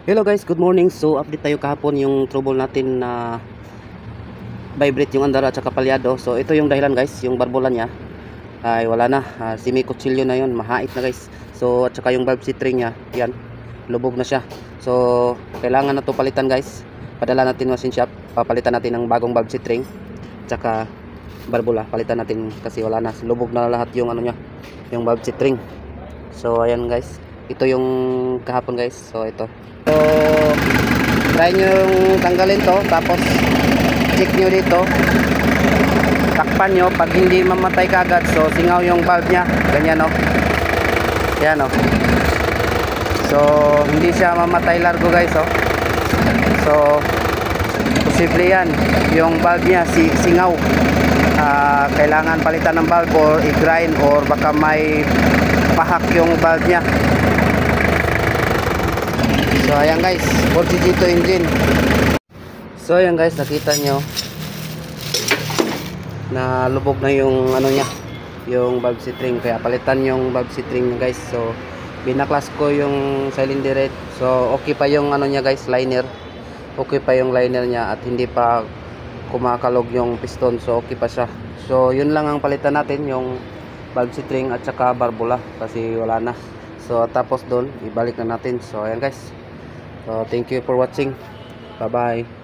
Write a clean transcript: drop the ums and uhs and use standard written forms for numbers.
Hello guys, good morning. So update tayo kahapon yung trouble natin na vibrate yung andar at saka palyado. So ito yung dahilan guys, yung barbola niya ay wala na, semi kutsilyo na yun, mahait na guys. So at saka yung valve C-string niya, yan, lubog na siya. So kailangan na to palitan guys. Padala natin machine shop, papalitan natin ng bagong valve C-string at saka barbola, palitan natin kasi wala na, lubog na lahat yung ano niya, yung valve C-string. So ayan guys, ito yung kahapon guys. So ito. So, try nyo yung tanggalin to, tapos check nyo dito, takpan nyo. Pag hindi mamatay kagad, so singaw yung valve nya, ganyan o, yan o. So hindi siya mamatay largo guys o. So posible yan, yung valve nya singaw. Kailangan palitan ng valve or i-grind, or baka may pahak yung valve nya. So ayan guys, 4GG2 engine. So ayan guys, nakita nyo na lubog na yung ano nya, yung valve C-string, kaya palitan yung valve C-string guys. So binaklas ko yung cylinder head. So okay pa yung ano nya guys, liner. Okay pa yung liner nya at hindi pa kumakalog yung piston. So okay pa siya. So yun lang ang palitan natin, yung valve C-string at saka barbola, kasi wala na. So tapos doon ibalik na natin. So ayan guys. So thank you for watching. Bye bye.